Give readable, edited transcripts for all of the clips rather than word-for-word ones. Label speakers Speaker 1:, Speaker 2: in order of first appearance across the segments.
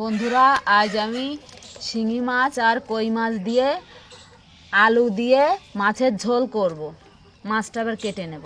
Speaker 1: বন্ধুরা, আজ আমি শিঙি মাছ আর কই মাছ দিয়ে আলু দিয়ে মাছের ঝোল করব। মাছটা এবার কেটে নেব।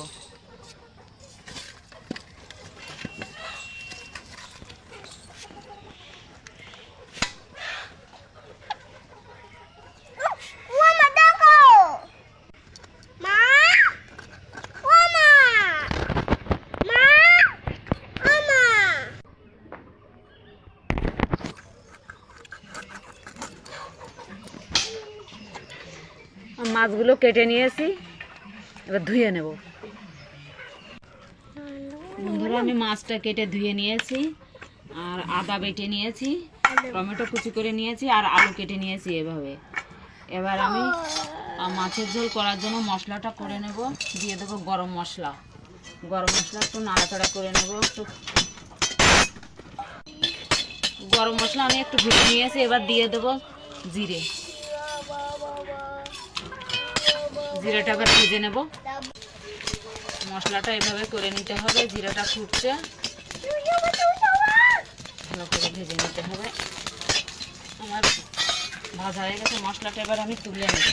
Speaker 1: মাছগুলো কেটে নিয়েছি, এবার ধুয়ে নেব। বন্ধুরা, আমি মাছটা কেটে ধুয়ে নিয়েছি, আর আদা বেটে নিয়েছি, টমেটো কুচি করে নিয়েছি, আর আলু কেটে নিয়েছি এভাবে। এবার আমি মাছের ঝোল করার জন্য মশলাটা করে নেব। দিয়ে দেবো গরম মশলা। গরম মশলা একটু নাড়াচাড়া করে নেব। একটু গরম মশলা আমি একটু ভেজে নিয়েছি, এবার দিয়ে দেবো জিরে। জিরাটা আবার ভেজে নেব। মশলাটা এভাবে করে নিতে হবে। জিরাটা ফুটছে, ভালো করে ভেজে নিতে হবে। আমার ভাজা হয়ে গেছে মশলাটা, এবার আমি তুলে নেব।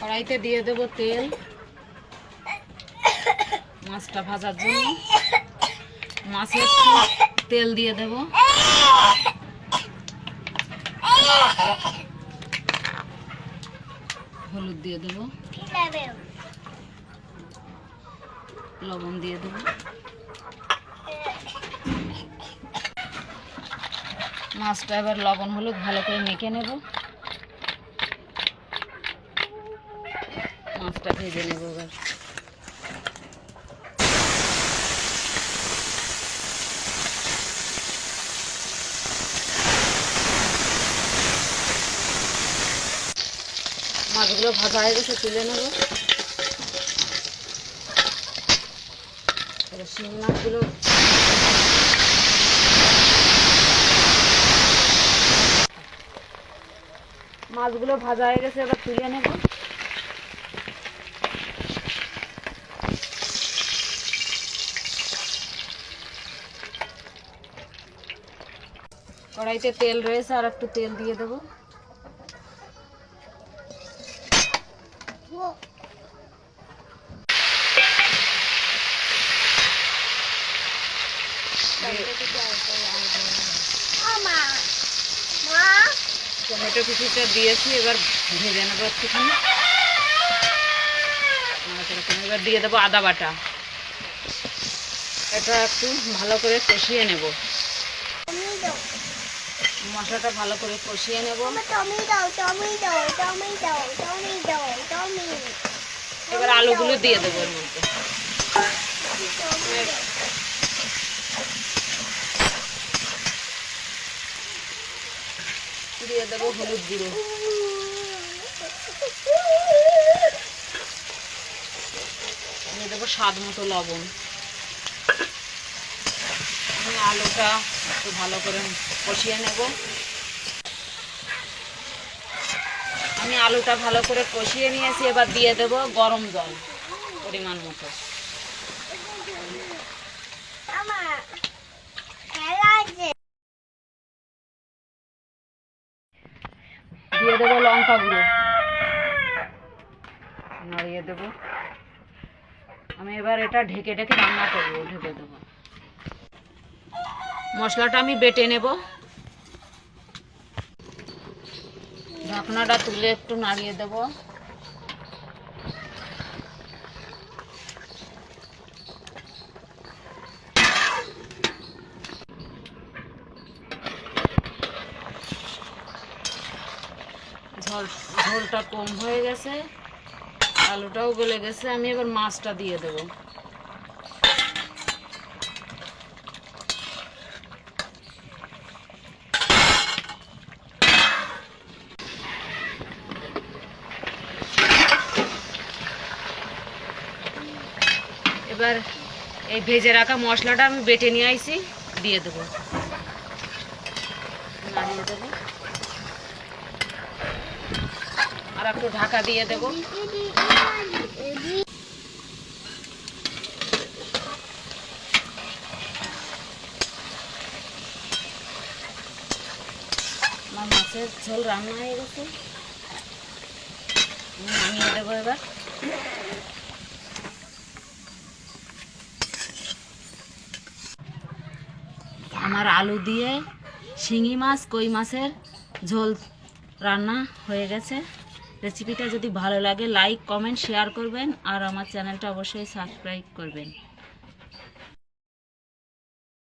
Speaker 1: কড়াইতে দিয়ে দেব তেল মাছটা ভাজার জন্য। মাছে তেল দিয়ে দেব। হলুদ দিয়ে দেব, লবণ দিয়ে দেব। মাছটা এবার লবণ হলুদ ভালো করে মেখে নেব। মাছটা ভেজে নেব। এবার মাছগুলো ভাজা হয়ে গেছে, তুলে নেব। শিঙি মাছগুলো ভাজা হয়ে গেছে, এবার তুলে নেব। কড়াইতে তেল রয়েছে, আর একটু তেল দিয়ে দেবো। টমেটো কুচিটা দিয়েছি, এবার ভেজে নেবো একটুখানি। এবার দিয়ে দেবো আদা বাটা। এটা একটু ভালো করে কষিয়ে নেব। মশলাটা ভালো করে কষিয়ে নেব। এবার আলুগুলো দিয়ে দেবো এর মধ্যে। দিয়ে দেবো হলুদ গুঁড়ো। দিয়ে দেবো স্বাদ মতো লবণ। আমি আলুটা একটু ভালো করে কষিয়ে নেব। আমি আলুটা ভালো করে কষিয়ে নিয়েছি, এবার দিয়ে দেব গরম জল পরিমাণ মতো। দিয়ে দেবো লঙ্কা গুঁড়ো, নাড়িয়ে দেব। আমি এবার এটা ঢেকে ঢেকে রান্না করবো। ঢেকে দেবো। মশলাটা আমি বেটে নেব। ঢাকনাটা তুলে একটু নাড়িয়ে দেব। ঝোলটা কম হয়ে গেছে, আলুটাও গলে গেছে। আমি এবার মাছটা দিয়ে দেব। এবার এই ভেজে রাখা মশলাটা আমি বেটে নিয়ে আইছি, দিয়ে দেবো। নাড়িয়ে দেবো, আর একটু ঢাকা দিয়ে দেবো। মাছের ঝোল রান্না হয়ে গেছে, নামিয়ে দেবো এবার। আমার আলু দিয়ে শিঙি মাছ কই মাছের ঝোল রান্না হয়ে গেছে। রেসিপিটা যদি ভালো লাগে লাইক কমেন্ট শেয়ার করবেন আর আমার চ্যানেলটা অবশ্যই সাবস্ক্রাইব করবেন।